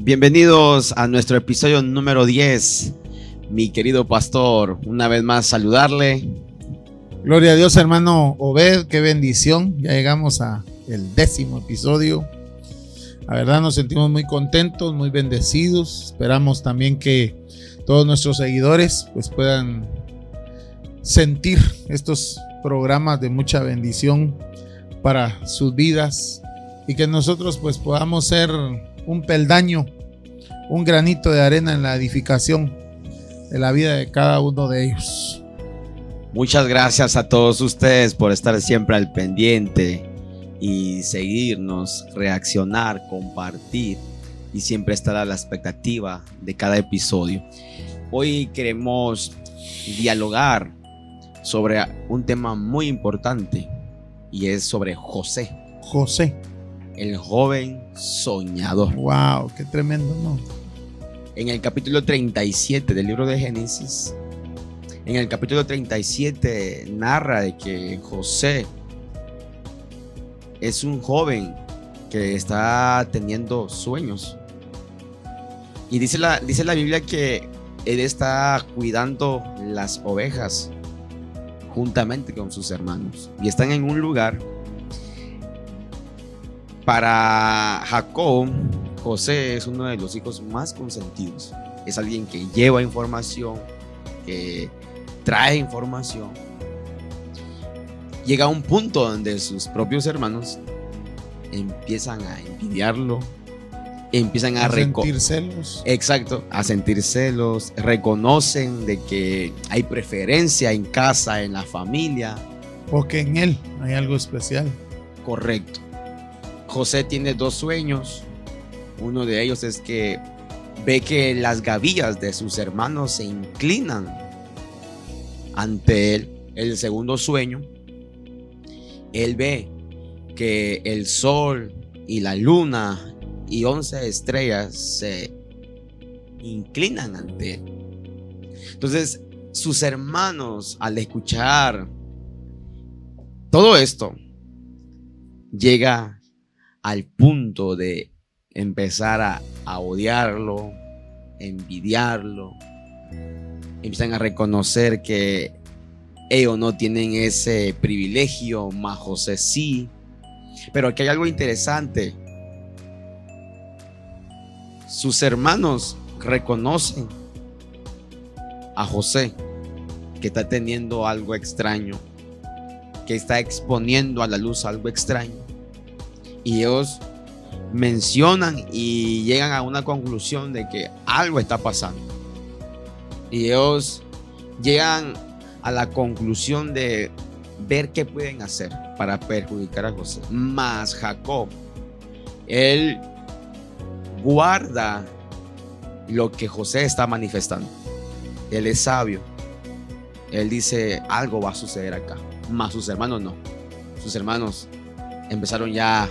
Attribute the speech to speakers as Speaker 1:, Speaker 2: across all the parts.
Speaker 1: Bienvenidos a nuestro episodio número 10. Mi querido pastor, una vez más saludarle.
Speaker 2: Gloria a Dios, hermano Obed, qué bendición. Ya llegamos a el 10º episodio. La verdad nos sentimos muy contentos, muy bendecidos. Esperamos también que todos nuestros seguidores pues puedan sentir estos programas de mucha bendición para sus vidas y que nosotros pues podamos ser un peldaño, un granito de arena en la edificación de la vida de cada uno de ellos.
Speaker 1: Muchas gracias a todos ustedes por estar siempre al pendiente y seguirnos, reaccionar, compartir y siempre estar a la expectativa de cada episodio. Hoy queremos dialogar sobre un tema muy importante y es sobre José.
Speaker 2: José,
Speaker 1: el joven soñador.
Speaker 2: Wow, qué tremendo, ¿no?
Speaker 1: En el capítulo 37 del libro de Génesis, en el capítulo 37 narra de que José es un joven que está teniendo sueños. Y dice la Biblia que él está cuidando las ovejas juntamente con sus hermanos. Y están en un lugar. Para Jacob, José es uno de los hijos más consentidos. Es alguien que lleva información, que trae información. Llega a un punto donde sus propios hermanos empiezan a envidiarlo, empiezan a
Speaker 2: sentir celos.
Speaker 1: Exacto, a sentir celos, reconocen de que hay preferencia en casa, en la familia.
Speaker 2: Porque en él hay algo especial.
Speaker 1: Correcto. José tiene dos sueños. Uno de ellos es que ve que las gavillas de sus hermanos se inclinan ante él. El segundo sueño, él ve que el sol y la luna y 11 estrellas se inclinan ante él. Entonces, sus hermanos, al escuchar todo esto, llega al punto de empezar a odiarlo, envidiarlo. Empiezan a reconocer que ellos no tienen ese privilegio, mas José sí. Pero aquí hay algo interesante. Sus hermanos reconocen a José que está teniendo algo extraño, que está exponiendo a la luz algo extraño. Y ellos mencionan y llegan a una conclusión de que algo está pasando. Y ellos llegan a la conclusión de ver qué pueden hacer para perjudicar a José. Mas Jacob, él guarda lo que José está manifestando. Él es sabio. Él dice, algo va a suceder acá. Mas sus hermanos no. Sus hermanos empezaron ya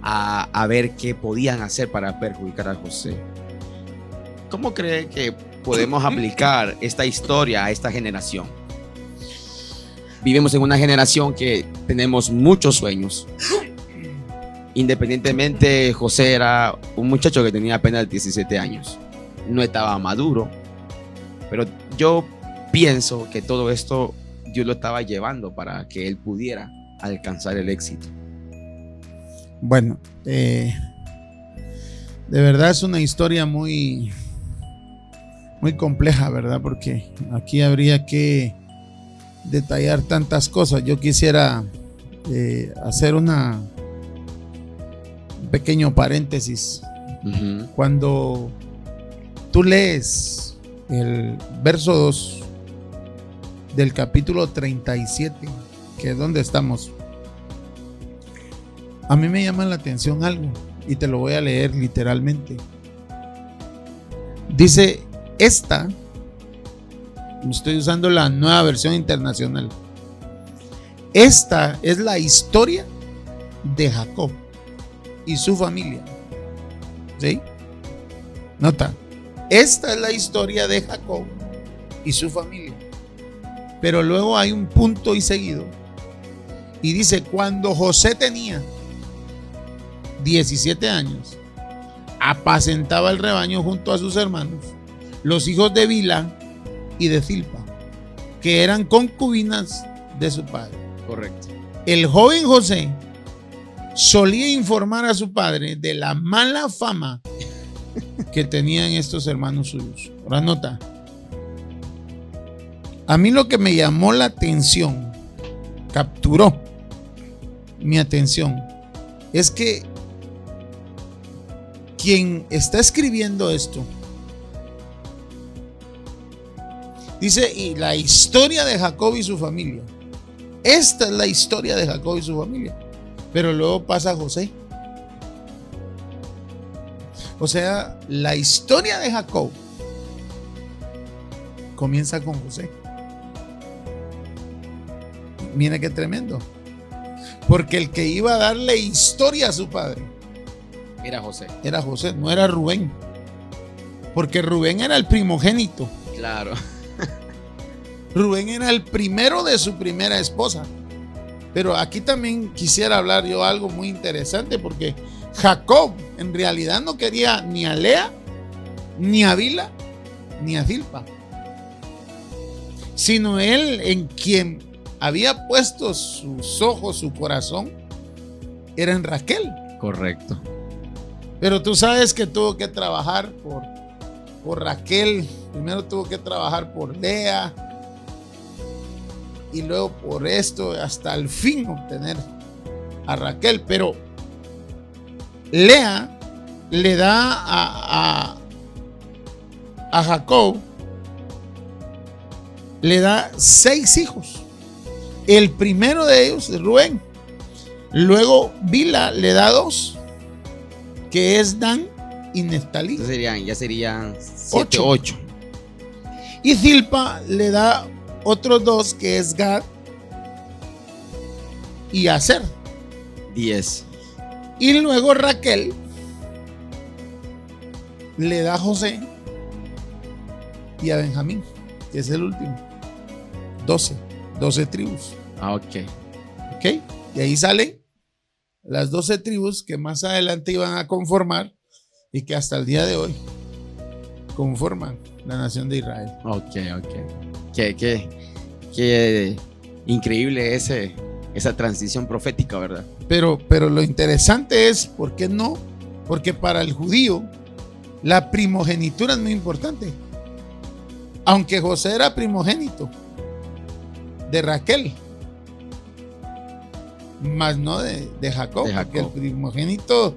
Speaker 1: a ver qué podían hacer para perjudicar a José. ¿Cómo cree que podemos aplicar esta historia a esta generación? Vivimos en una generación que tenemos muchos sueños. Independientemente, José era un muchacho que tenía apenas 17 años. No estaba maduro. Pero yo pienso que todo esto Dios lo estaba llevando para que él pudiera alcanzar el éxito.
Speaker 2: Bueno, de verdad es una historia muy compleja, ¿verdad? Porque aquí habría que detallar tantas cosas. Yo quisiera hacer un pequeño paréntesis. Cuando tú lees el verso 2 del capítulo 37, que es donde estamos, a mí me llama la atención algo y te lo voy a leer literalmente. Dice, estoy usando la Nueva Versión Internacional. Esta es la historia de Jacob y su familia. ¿Sí? Nota, esta es la historia de Jacob y su familia. Pero luego hay un punto y seguido. Y dice, cuando José tenía 17 años, apacentaba el rebaño junto a sus hermanos, los hijos de Bilha y de Zilpa, que eran concubinas de su padre.
Speaker 1: Correcto.
Speaker 2: El joven José solía informar a su padre de la mala fama que tenían estos hermanos suyos. Ahora nota. A mí lo que me llamó la atención, capturó mi atención, es que quien está escribiendo esto dice, y la historia de Jacob y su familia. Esta es la historia de Jacob y su familia. Pero luego pasa José. O sea, la historia de Jacob comienza con José. Mira qué tremendo. Porque el que iba a darle historia a su padre
Speaker 1: Era José.
Speaker 2: era José, no era Rubén. Porque Rubén era el primogénito.
Speaker 1: Claro.
Speaker 2: Rubén era el primero de su primera esposa. Pero aquí también quisiera hablar yo algo muy interesante, porque Jacob en realidad no quería ni a Lea, ni a Bilha, ni a Zilpa, sino él, en quien había puesto sus ojos, su corazón, era en Raquel.
Speaker 1: Correcto.
Speaker 2: Pero tú sabes que tuvo que trabajar por Raquel. Primero tuvo que trabajar por Lea, y luego por esto, hasta el fin obtener a Raquel. Pero Lea le da a Jacob, le da 6 hijos. El primero de ellos es Rubén. Luego Bilha le da 2, que es Dan y Neftalí.
Speaker 1: Ya serían 8.
Speaker 2: Y Zilpa le da otros 2, que es Gad y Aser.
Speaker 1: 10.
Speaker 2: Y luego Raquel le da a José y a Benjamín, que es el último. 12 tribus.
Speaker 1: Ok.
Speaker 2: Y ahí salen las 12 tribus que más adelante iban a conformar y que hasta el día de hoy conforman la nación de Israel.
Speaker 1: Ok. Qué increíble esa transición profética, ¿verdad?
Speaker 2: Pero lo interesante es, ¿por qué no? Porque para el judío la primogenitura es muy importante. Aunque José era primogénito de Raquel, mas no de Jacob, porque el primogénito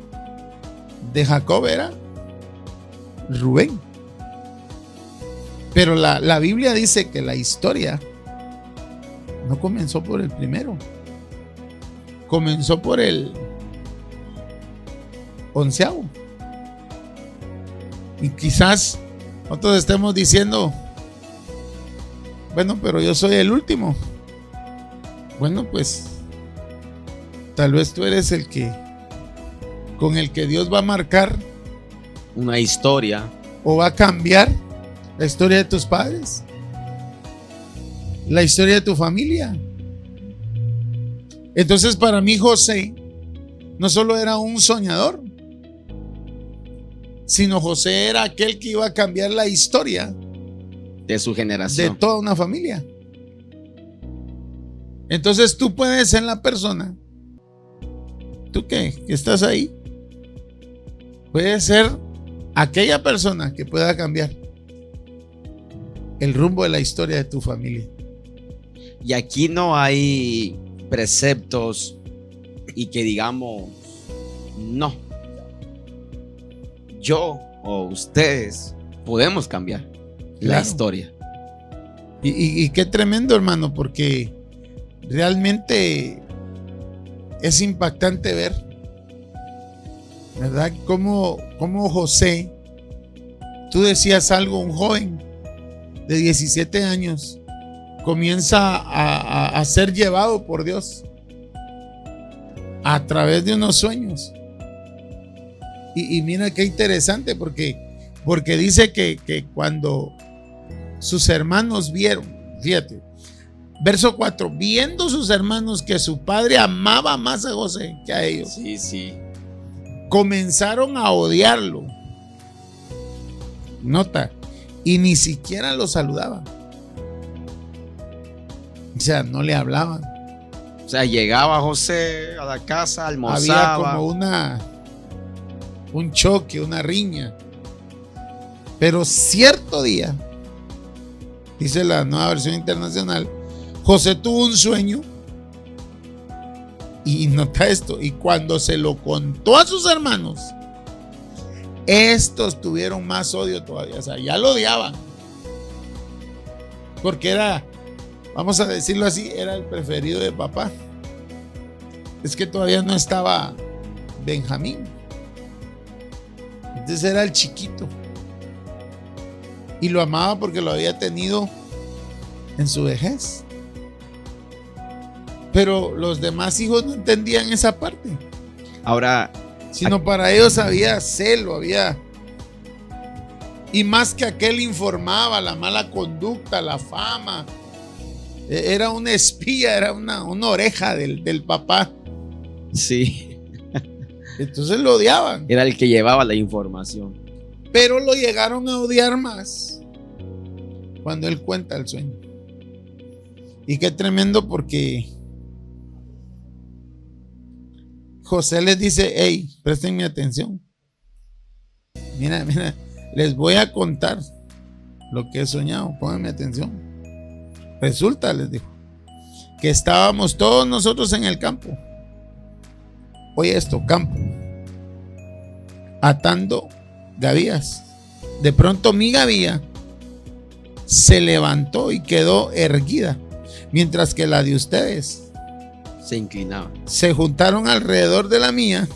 Speaker 2: de Jacob era Rubén. Pero la Biblia dice que la historia no comenzó por el primero, comenzó por el 11º. Y quizás nosotros estemos diciendo, bueno, pero yo soy el último. Bueno, pues tal vez tú eres el que, con el que Dios va a marcar
Speaker 1: una historia,
Speaker 2: o va a cambiar la historia de tus padres, la historia de tu familia. Entonces, para mí José no solo era un soñador, sino José era aquel que iba a cambiar la historia
Speaker 1: de su generación,
Speaker 2: de toda una familia. Entonces tú puedes ser la persona, tú que estás ahí, puedes ser aquella persona que pueda cambiar el rumbo de la historia de tu familia.
Speaker 1: Y aquí no hay preceptos y que digamos, no, yo o ustedes podemos cambiar la historia.
Speaker 2: Y qué tremendo, hermano, porque realmente es impactante ver, ¿verdad? Cómo José, tú decías algo, un joven de 17 años comienza a ser llevado por Dios a través de unos sueños. Y mira qué interesante, porque dice que cuando sus hermanos vieron, fíjate, verso 4, viendo sus hermanos que su padre amaba más a José que a ellos,
Speaker 1: Sí.
Speaker 2: comenzaron a odiarlo. Nota, y ni siquiera lo saludaban. O sea, no le hablaban.
Speaker 1: O sea, llegaba José a la casa, almorzaba.
Speaker 2: Había como un choque, una riña. Pero cierto día, dice la Nueva Versión Internacional, José tuvo un sueño. Y nota esto, y cuando se lo contó a sus hermanos, estos tuvieron más odio todavía. O sea, ya lo odiaban. Porque era, vamos a decirlo así, era el preferido de papá. Es que todavía no estaba Benjamín. Entonces era el chiquito. Y lo amaba porque lo había tenido en su vejez. Pero los demás hijos no entendían esa parte.
Speaker 1: Ahora,
Speaker 2: sino para ellos había celo, había... Y más que aquel informaba la mala conducta, la fama. Era un espía, era una oreja del papá.
Speaker 1: sí.
Speaker 2: Entonces lo odiaban.
Speaker 1: Era el que llevaba la información.
Speaker 2: Pero lo llegaron a odiar más cuando él cuenta el sueño. Y qué tremendo, porque José les dice: hey, prestenme atención. Mira, les voy a contar lo que he soñado, pónganme atención. Resulta, les dijo, que estábamos todos nosotros en el campo. Oye esto, campo, atando gavillas. De pronto mi gavilla se levantó y quedó erguida, mientras que la de ustedes
Speaker 1: se inclinaba.
Speaker 2: Se juntaron alrededor de la mía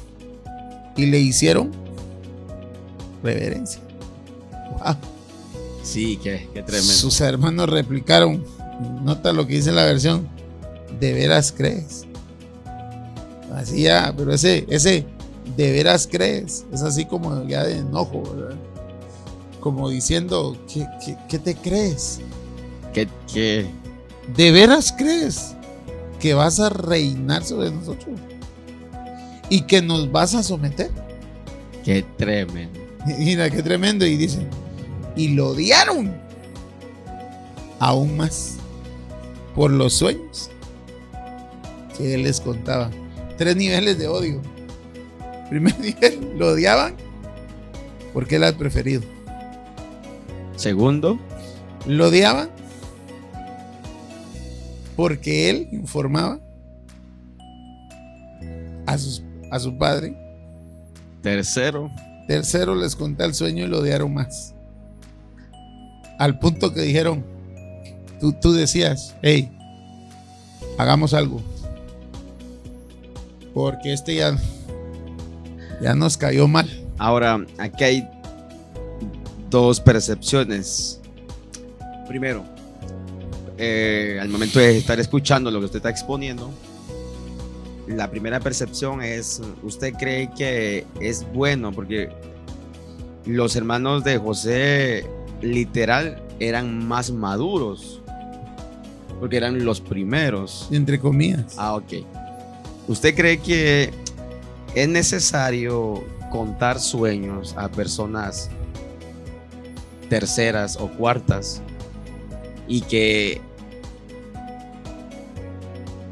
Speaker 2: y le hicieron reverencia. Wow.
Speaker 1: Sí, qué tremendo.
Speaker 2: Sus hermanos replicaron, nota lo que dice la versión: ¿de veras crees? Así ya, pero ese ¿de veras crees? Es así como ya de enojo, ¿verdad? Como diciendo, ¿qué te crees?
Speaker 1: ¿Qué?
Speaker 2: ¿De veras crees que vas a reinar sobre nosotros y que nos vas a someter?
Speaker 1: Qué tremendo.
Speaker 2: Mira, qué tremendo. Y dice, y lo odiaron aún más por los sueños que él les contaba. 3 niveles de odio. Primer nivel, lo odiaban porque era el preferido.
Speaker 1: Segundo,
Speaker 2: lo odiaban porque él informaba a su padre.
Speaker 1: Tercero,
Speaker 2: les conté el sueño y lo odiaron más. Al punto que dijeron, tú decías, hey, hagamos algo, porque ya nos cayó mal.
Speaker 1: Ahora, aquí hay 2 percepciones. Primero, al momento de estar escuchando lo que usted está exponiendo, la primera percepción es: usted cree que es bueno, porque los hermanos de José literal eran más maduros, porque eran los primeros,
Speaker 2: entre comillas.
Speaker 1: Ok. ¿Usted cree que es necesario contar sueños a personas terceras o cuartas y que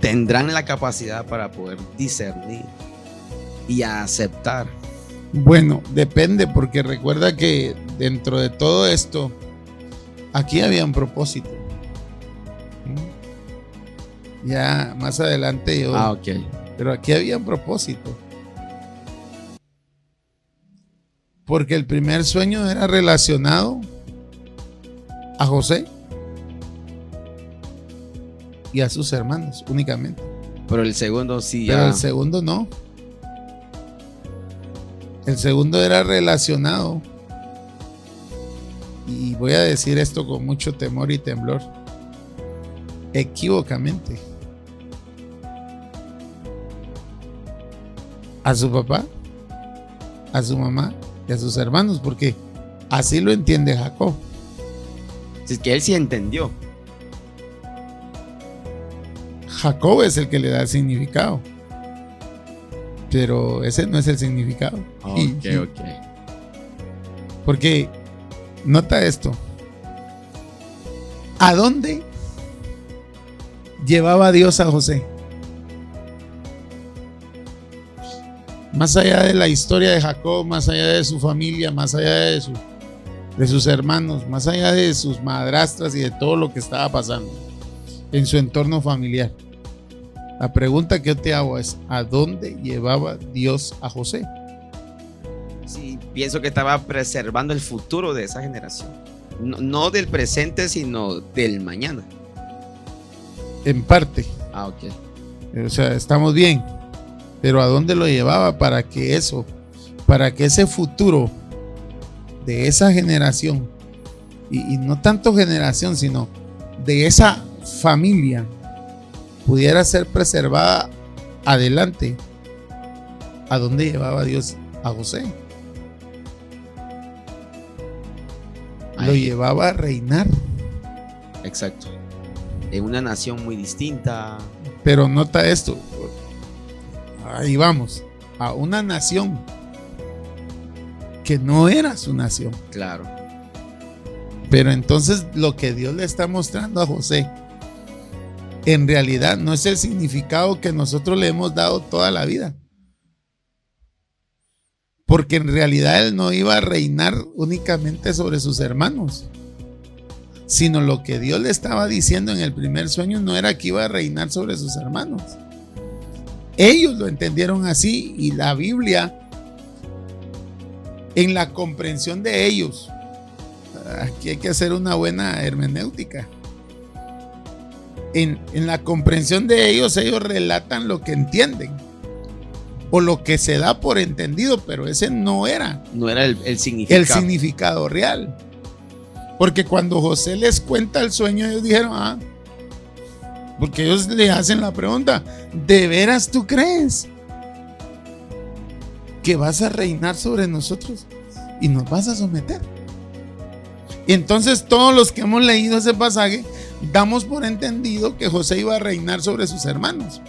Speaker 1: tendrán la capacidad para poder discernir y aceptar?
Speaker 2: Bueno, depende, porque recuerda que dentro de todo esto, aquí había un propósito. Ya más adelante yo...
Speaker 1: Ok.
Speaker 2: Pero aquí había un propósito. Porque el primer sueño era relacionado a José y a sus hermanos únicamente.
Speaker 1: Pero el segundo sí.
Speaker 2: Pero el segundo no. El segundo era relacionado, y voy a decir esto con mucho temor y temblor, equívocamente, a su papá, a su mamá y a sus hermanos, porque así lo entiende Jacob.
Speaker 1: Es que él sí entendió.
Speaker 2: Jacob es el que le da el significado. Pero ese no es el significado.
Speaker 1: Ok.
Speaker 2: Porque, nota esto. ¿A dónde llevaba Dios a José? Más allá de la historia de Jacob, más allá de su familia, más allá de sus hermanos, más allá de sus madrastras y de todo lo que estaba pasando en su entorno familiar. La pregunta que yo te hago es: ¿a dónde llevaba Dios a José?
Speaker 1: Sí, pienso que estaba preservando el futuro de esa generación. No del presente, sino del mañana.
Speaker 2: En parte.
Speaker 1: Ok.
Speaker 2: O sea, estamos bien. Pero ¿a dónde lo llevaba para que ese futuro de esa generación, y no tanto generación, sino de esa familia, pudiera ser preservada adelante? ¿A dónde llevaba Dios a José? Lo llevaba a reinar.
Speaker 1: Exacto. En una nación muy distinta.
Speaker 2: Pero nota esto. Ahí vamos. A una nación que no era su nación.
Speaker 1: Claro.
Speaker 2: Pero entonces lo que Dios le está mostrando a José, en realidad no es el significado que nosotros le hemos dado toda la vida. Porque en realidad él no iba a reinar únicamente sobre sus hermanos, sino lo que Dios le estaba diciendo en el primer sueño no era que iba a reinar sobre sus hermanos. Ellos lo entendieron así, y la Biblia, en la comprensión de ellos, aquí hay que hacer una buena hermenéutica. En la comprensión de ellos relatan lo que entienden o lo que se da por entendido, pero ese no era
Speaker 1: el significado.
Speaker 2: El significado real. Porque cuando José les cuenta el sueño, ellos dijeron, porque ellos le hacen la pregunta: ¿de veras tú crees que vas a reinar sobre nosotros y nos vas a someter? Y entonces todos los que hemos leído ese pasaje damos por entendido que José iba a reinar sobre sus hermanos.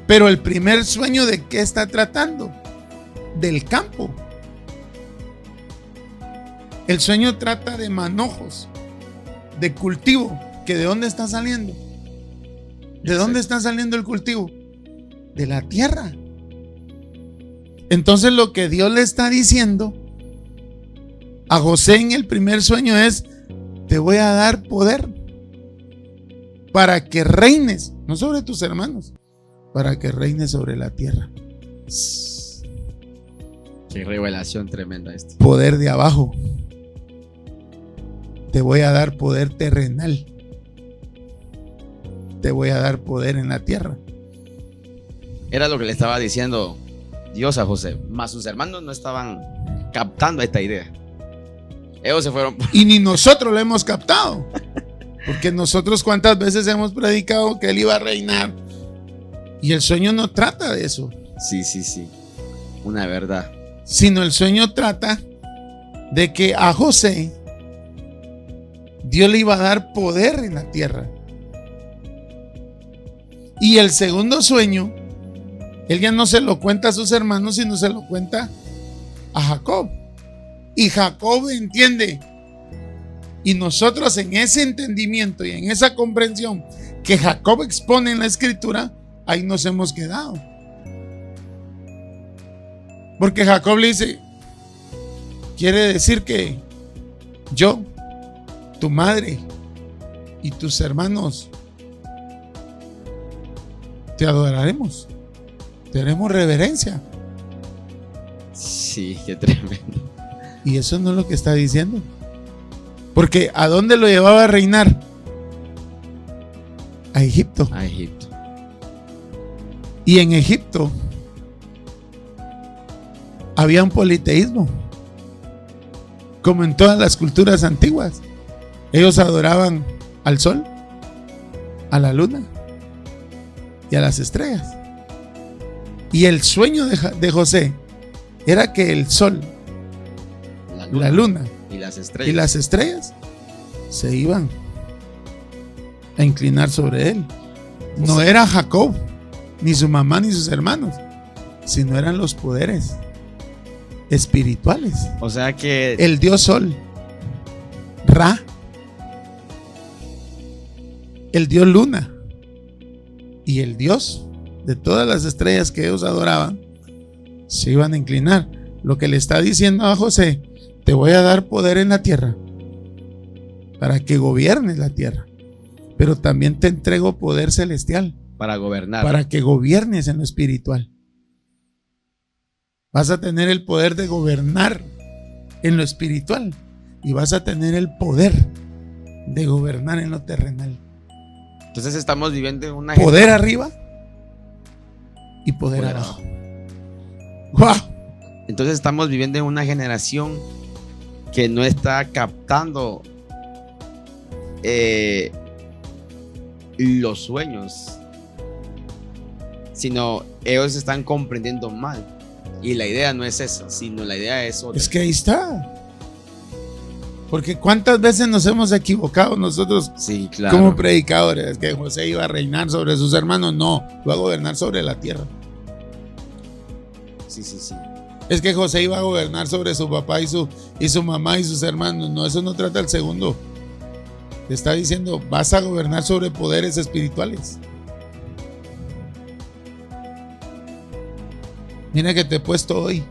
Speaker 2: Pero el primer sueño, ¿de qué está tratando? Del campo. El sueño trata de manojos, de cultivo. ¿Que de dónde está saliendo? ¿De dónde está saliendo el cultivo? De la tierra. Entonces lo que Dios le está diciendo a José en el primer sueño es: te voy a dar poder para que reines, no sobre tus hermanos, para que reines sobre la tierra.
Speaker 1: Qué revelación tremenda esta.
Speaker 2: Poder de abajo. Te voy a dar poder terrenal. Te voy a dar poder en la tierra.
Speaker 1: Era lo que le estaba diciendo Dios a José, mas sus hermanos no estaban captando esta idea. Ellos se fueron.
Speaker 2: Y ni nosotros lo hemos captado. Porque nosotros, ¿cuántas veces hemos predicado que él iba a reinar? Y el sueño no trata de eso.
Speaker 1: Sí. Una verdad.
Speaker 2: Sino el sueño trata de que a José Dios le iba a dar poder en la tierra. Y el segundo sueño, él ya no se lo cuenta a sus hermanos, sino se lo cuenta a Jacob. Y Jacob entiende. Y nosotros, en ese entendimiento y en esa comprensión que Jacob expone en la escritura, ahí nos hemos quedado. Porque Jacob le dice: quiere decir que yo, tu madre y tus hermanos te adoraremos, te haremos reverencia.
Speaker 1: Sí, qué tremendo.
Speaker 2: Y eso no es lo que está diciendo. Porque ¿a dónde lo llevaba a reinar? A Egipto.
Speaker 1: A Egipto.
Speaker 2: Y en Egipto había un politeísmo, como en todas las culturas antiguas. Ellos adoraban al sol, a la luna y a las estrellas. Y el sueño de José era que el sol, la luna
Speaker 1: y
Speaker 2: las estrellas se iban a inclinar sobre él. No era Jacob, ni su mamá, ni sus hermanos. sino eran los poderes espirituales.
Speaker 1: O sea que
Speaker 2: El dios Sol, Ra, el dios Luna y el dios de todas las estrellas que ellos adoraban se iban a inclinar. Lo que le está diciendo a José: te voy a dar poder en la tierra para que gobiernes la tierra, pero también te entrego poder celestial
Speaker 1: para gobernar.
Speaker 2: para que gobiernes en lo espiritual. Vas a tener el poder de gobernar en lo espiritual y vas a tener el poder de gobernar en lo terrenal.
Speaker 1: Entonces estamos viviendo en una
Speaker 2: Poder arriba y poder abajo. ¡Wow!
Speaker 1: Entonces estamos viviendo en una generación que no está captando los sueños, sino ellos están comprendiendo mal. Y la idea no es esa, sino la idea es otra.
Speaker 2: Es que ahí está. Porque ¿cuántas veces nos hemos equivocado nosotros
Speaker 1: Sí, claro.
Speaker 2: como predicadores? Es que José iba a reinar sobre sus hermanos. No, iba a gobernar sobre la tierra.
Speaker 1: Sí.
Speaker 2: Es que José iba a gobernar sobre su papá y su mamá y sus hermanos. No, eso no trata el segundo. Te está diciendo: vas a gobernar sobre poderes espirituales. Mira que te he puesto hoy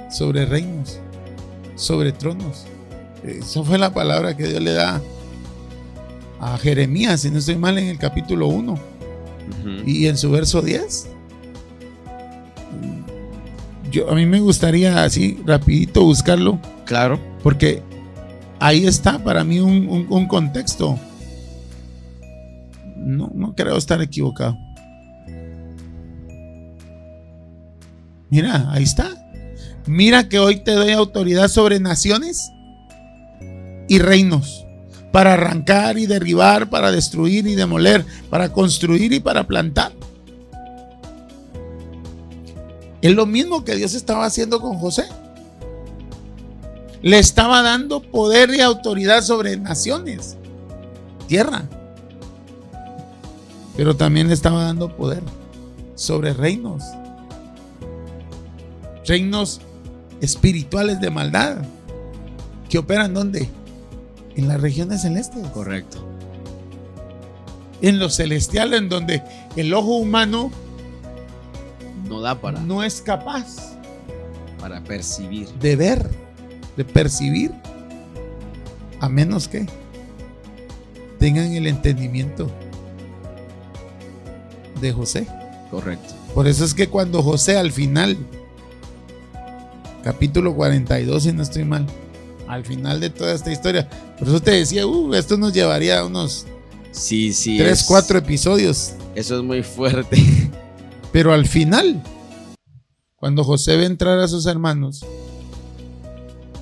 Speaker 2: sobre reinos, sobre tronos. Esa fue la palabra que Dios le da a Jeremías, si no estoy mal, en el capítulo 1 y en su verso 10. A mí me gustaría así rapidito buscarlo,
Speaker 1: Claro.
Speaker 2: porque ahí está para mí un contexto. No creo estar equivocado. Mira, ahí está. Mira que hoy te doy autoridad sobre naciones y reinos, para arrancar y derribar, para destruir y demoler, para construir y para plantar. Es lo mismo que Dios estaba haciendo con José. Le estaba dando poder y autoridad sobre naciones, tierra, pero también le estaba dando poder sobre reinos espirituales de maldad, que operan ¿dónde? En las regiones celestes.
Speaker 1: Correcto.
Speaker 2: En lo celestial, en donde el ojo humano
Speaker 1: No da
Speaker 2: no es capaz
Speaker 1: para percibir.
Speaker 2: de ver, de percibir, a menos que tengan el entendimiento de José.
Speaker 1: Correcto.
Speaker 2: Por eso es que cuando José al final, capítulo 42, si no estoy mal, al final de toda esta historia, por eso te decía, esto nos llevaría a unos
Speaker 1: Sí.
Speaker 2: 3-4 episodios.
Speaker 1: Eso es muy fuerte.
Speaker 2: Pero al final, cuando José ve entrar a sus hermanos,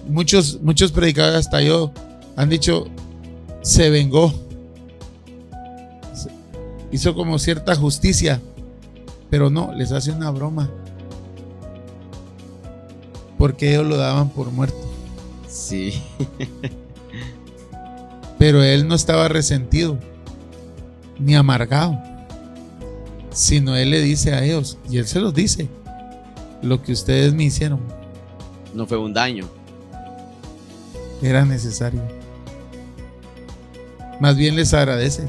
Speaker 2: muchos predicadores, hasta yo, han dicho: se vengó, hizo como cierta justicia, pero no, les hace una broma, porque ellos lo daban por muerto.
Speaker 1: Sí.
Speaker 2: Pero él no estaba resentido ni amargado, sino él le dice a ellos, y él se los dice: lo que ustedes me hicieron
Speaker 1: No fue un daño.
Speaker 2: era necesario. Más bien les agradece,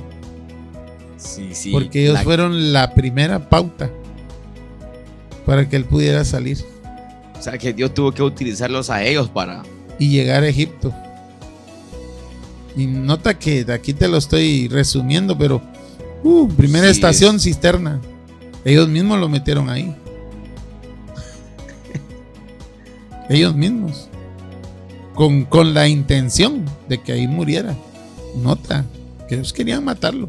Speaker 1: Sí.
Speaker 2: porque ellos fueron la primera pauta para que él pudiera salir
Speaker 1: O sea, que Dios tuvo que utilizarlos a ellos para...
Speaker 2: y llegar a Egipto. Y nota que de aquí te lo estoy resumiendo, pero primera
Speaker 1: Sí,
Speaker 2: estación, cisterna. Ellos mismos lo metieron ahí. Ellos mismos. Con la intención de que ahí muriera. Nota que ellos querían matarlo.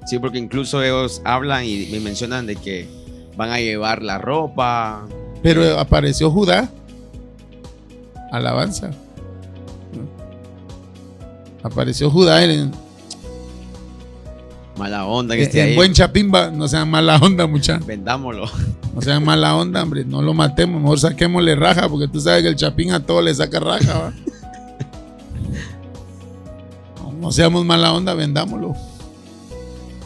Speaker 1: Sí, porque incluso ellos hablan y me mencionan de que van a llevar la ropa.
Speaker 2: Pero apareció Judá. Alabanza. Apareció Judá en
Speaker 1: Mala onda que esté ahí.
Speaker 2: buen chapimba. No sean mala onda, muchachos.
Speaker 1: Vendámoslo.
Speaker 2: No sean mala onda, hombre. No lo matemos. Mejor saquémosle raja, porque tú sabes que el chapín a todo le saca raja, ¿va? No seamos mala onda, vendámoslo.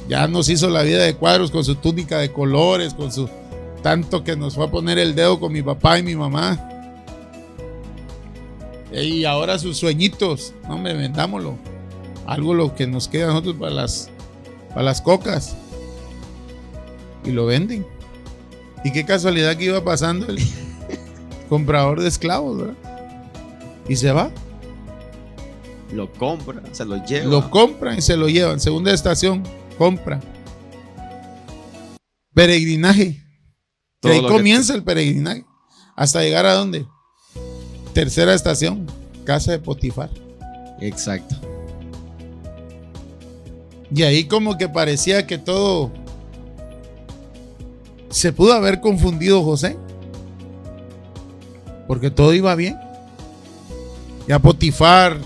Speaker 2: Ya nos hizo la vida de cuadros con su túnica de colores, con su tanto que nos fue a poner el dedo con mi papá y mi mamá. Y ahora sus sueñitos, no hombre, vendámoslo. Algo lo que nos queda a nosotros para las cocas. Y lo venden. Y qué casualidad que iba pasando el comprador de esclavos, ¿verdad? Y se va.
Speaker 1: Lo compra, se lo lleva.
Speaker 2: Lo compran y se lo llevan. Segunda estación, compra. Peregrinaje. Y ahí comienza el peregrinaje. Hasta llegar a ¿dónde? Tercera estación, casa de Potifar.
Speaker 1: Exacto.
Speaker 2: Y ahí como que parecía que todo se pudo haber confundido José, porque todo iba bien. Ya Potifar,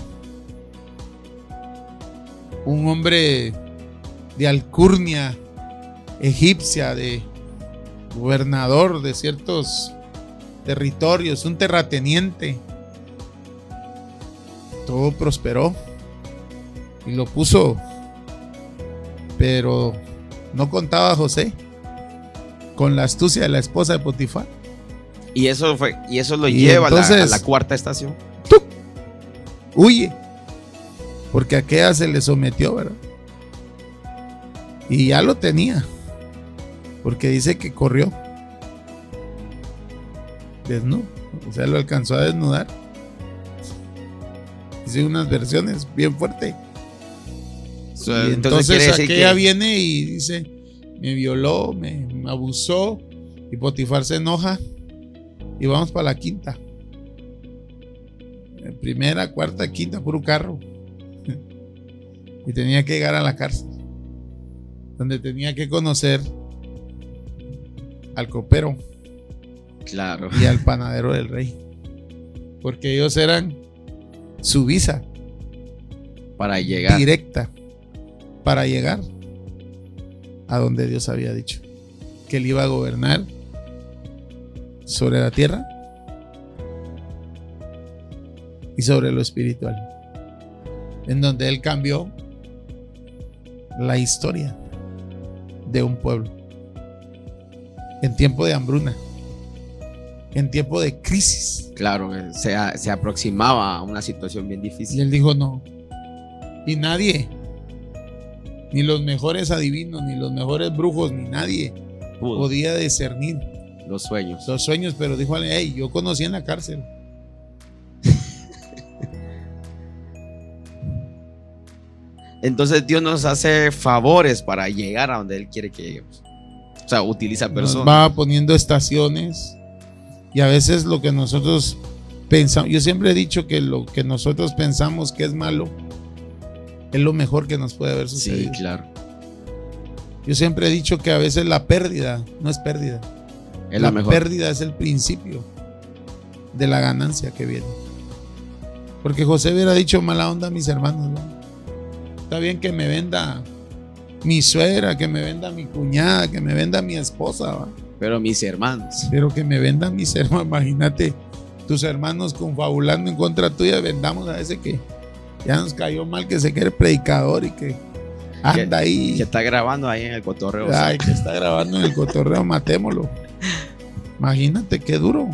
Speaker 2: un hombre de alcurnia egipcia, de gobernador de ciertos territorios, un terrateniente, todo prosperó y lo puso, pero no contaba José con la astucia de la esposa de Potifar.
Speaker 1: Y eso lo lleva entonces, a la cuarta estación.
Speaker 2: ¡Tuc! Huye, porque aquella se le sometió, ¿verdad? Y ya lo tenía, porque dice que corrió desnudo, o sea, lo alcanzó a desnudar. Dice unas versiones bien fuertes. Y entonces aquella viene y dice: me violó, me abusó. Y Potifar se enoja y vamos para la quinta. Primera, cuarta, quinta, puro carro. Y tenía que llegar a la cárcel, donde tenía que conocer al copero.
Speaker 1: Claro.
Speaker 2: Y al panadero del rey, porque ellos eran su visa
Speaker 1: para llegar
Speaker 2: directa, para llegar a donde Dios había dicho que él iba a gobernar sobre la tierra y sobre lo espiritual, en donde él cambió la historia de un pueblo en tiempo de hambruna, en tiempo de crisis.
Speaker 1: Claro, se aproximaba a una situación bien difícil.
Speaker 2: Y él dijo no. Y nadie, ni los mejores adivinos, ni los mejores brujos, ni nadie podía discernir
Speaker 1: los sueños.
Speaker 2: Pero dijo: hey, yo conocí en la cárcel.
Speaker 1: Entonces Dios nos hace favores para llegar a donde Él quiere que lleguemos. O sea, utiliza personas.
Speaker 2: Nos va poniendo estaciones. Y a veces lo que nosotros pensamos, yo siempre he dicho que lo que nosotros pensamos que es malo es lo mejor que nos puede haber sucedido.
Speaker 1: Sí, claro.
Speaker 2: Yo siempre he dicho que a veces la pérdida no es pérdida.
Speaker 1: Es la mejor.
Speaker 2: Pérdida es el principio de la ganancia que viene. Porque José hubiera dicho: mala onda a mis hermanos, ¿no? Está bien que me venda mi suegra, que me venda mi cuñada, que me venda mi esposa, ¿va?
Speaker 1: Pero mis hermanos.
Speaker 2: Pero que me vendan mis hermanos. Imagínate, tus hermanos confabulando en contra tuya. Vendamos a ese que ya nos cayó mal, que se quiere predicador y que anda ahí.
Speaker 1: Que está grabando ahí en el cotorreo.
Speaker 2: Ay, que está grabando en el cotorreo, matémoslo. Imagínate qué duro.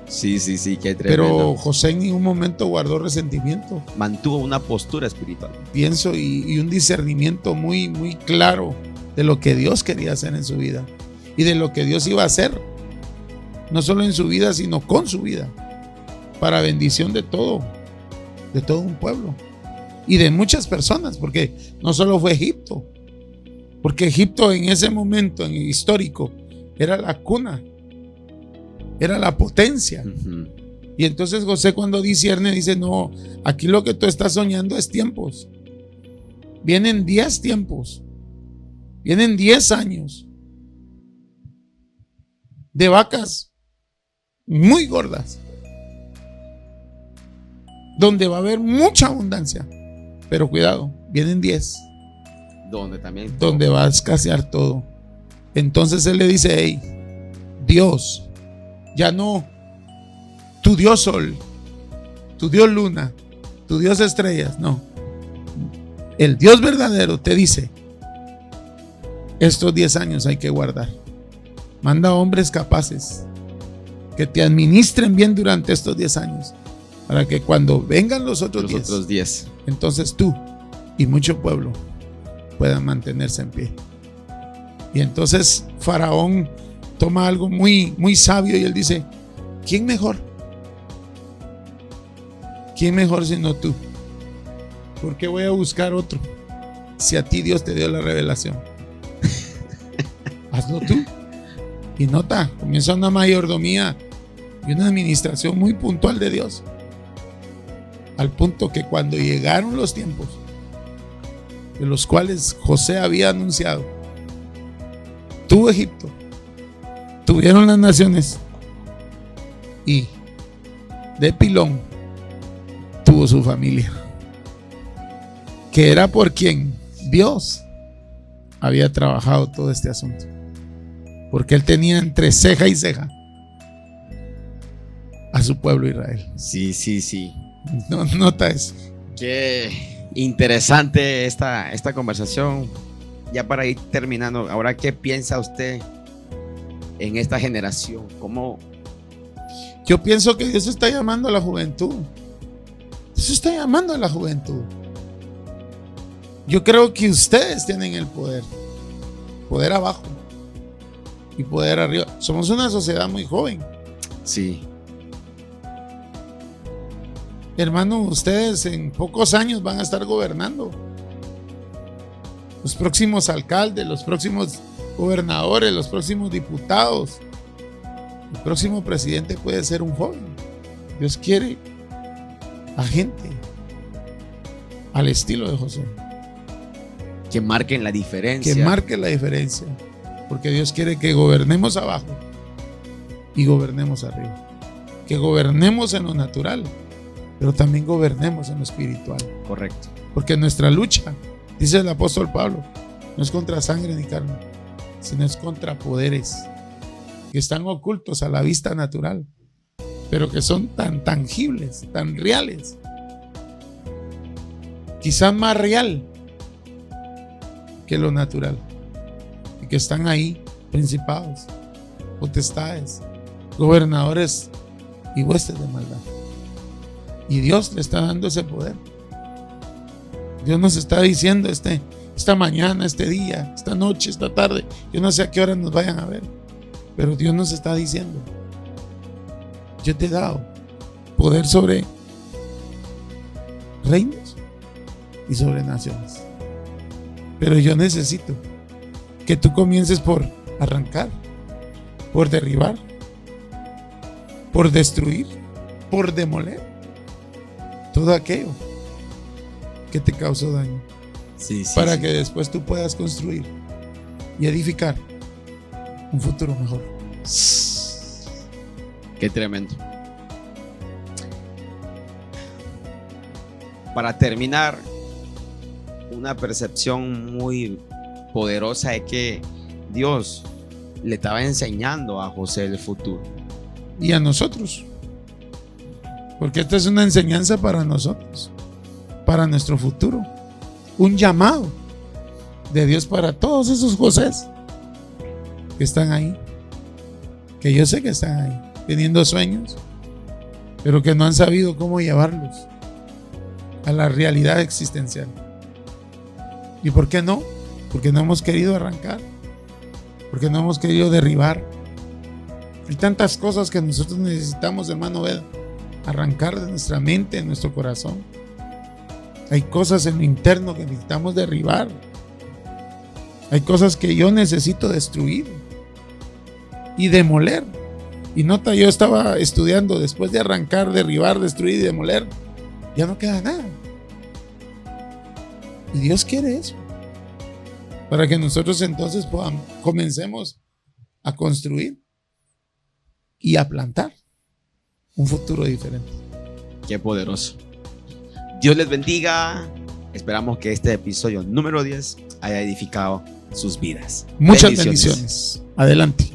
Speaker 1: Sí, qué tremendo.
Speaker 2: Pero José en ningún momento guardó resentimiento.
Speaker 1: Mantuvo una postura espiritual.
Speaker 2: Pienso y un discernimiento muy, muy claro de lo que Dios quería hacer en su vida y de lo que Dios iba a hacer, no solo en su vida, sino con su vida, para bendición de todo un pueblo y de muchas personas, porque no solo fue Egipto, porque Egipto en ese momento en histórico era la cuna, era la potencia. Y entonces José, cuando discierne, dice: no, aquí lo que tú estás soñando es tiempos. Vienen 10 tiempos, vienen 10 años de vacas muy gordas, donde va a haber mucha abundancia. Pero cuidado, vienen 10 donde va a escasear todo. Entonces él le dice: hey, Dios, ya no tu Dios Sol, tu Dios Luna, tu Dios Estrellas, no. El Dios verdadero te dice: estos 10 años hay que guardar. Manda hombres capaces que te administren bien durante estos 10 años, para que cuando vengan los otros 10, entonces tú y mucho pueblo puedan mantenerse en pie. Y entonces Faraón toma algo muy, muy sabio y él dice: ¿quién mejor? ¿Quién mejor sino tú? ¿Por qué voy a buscar otro si a ti Dios te dio la revelación? Hazlo tú. Y nota, comienza una mayordomía y una administración muy puntual de Dios, al punto que cuando llegaron los tiempos de los cuales José había anunciado, tuvo Egipto, tuvieron las naciones, y de pilón tuvo su familia, que era por quien Dios había trabajado todo este asunto, porque él tenía entre ceja y ceja a su pueblo Israel.
Speaker 1: Sí.
Speaker 2: No, nota eso.
Speaker 1: Qué interesante esta conversación. Ya para ir terminando, ahora, ¿qué piensa usted en esta generación? ¿Cómo?
Speaker 2: Yo pienso que Dios está llamando a la juventud. Dios está llamando a la juventud. Yo creo que ustedes tienen el poder. Poder abajo y poder arriba. Somos una sociedad muy joven.
Speaker 1: Sí.
Speaker 2: Hermano, ustedes en pocos años van a estar gobernando. Los próximos alcaldes, los próximos gobernadores, los próximos diputados. El próximo presidente puede ser un joven. Dios quiere a gente al estilo de José.
Speaker 1: Que marquen la diferencia.
Speaker 2: Que marquen la diferencia. Porque Dios quiere que gobernemos abajo y gobernemos arriba. Que gobernemos en lo natural, pero también gobernemos en lo espiritual.
Speaker 1: Correcto.
Speaker 2: Porque nuestra lucha, dice el apóstol Pablo, no es contra sangre ni carne, sino es contra poderes que están ocultos a la vista natural, pero que son tan tangibles, tan reales, quizás más real que lo natural, y que están ahí: principados, potestades, gobernadores y huestes de maldad. Y Dios le está dando ese poder. Dios nos está diciendo esta mañana, este día, esta noche, esta tarde, yo no sé a qué hora nos vayan a ver, pero Dios nos está diciendo: yo te he dado poder sobre reinos y sobre naciones, pero yo necesito que tú comiences por arrancar, por derribar, por destruir, por demoler todo aquello que te causó daño, para que después tú puedas construir y edificar un futuro mejor.
Speaker 1: Qué tremendo. Para terminar, una percepción muy poderosa es que Dios le estaba enseñando a José el futuro.
Speaker 2: Y a nosotros. Porque esta es una enseñanza para nosotros, para nuestro futuro. Un llamado de Dios para todos esos Josés que están ahí, que yo sé que están ahí, teniendo sueños, pero que no han sabido cómo llevarlos a la realidad existencial. ¿Y por qué no? Porque no hemos querido arrancar, porque no hemos querido derribar. Hay tantas cosas que nosotros necesitamos, hermano Veda, arrancar de nuestra mente, de nuestro corazón. Hay cosas en lo interno que necesitamos derribar. Hay cosas que yo necesito destruir y demoler. Y nota, yo estaba estudiando, después de arrancar, derribar, destruir y demoler, ya no queda nada. Y Dios quiere eso, para que nosotros entonces comencemos a construir y a plantar un futuro diferente.
Speaker 1: Qué poderoso. Dios les bendiga. Esperamos que este episodio número 10 haya edificado sus vidas.
Speaker 2: Muchas bendiciones. Adelante.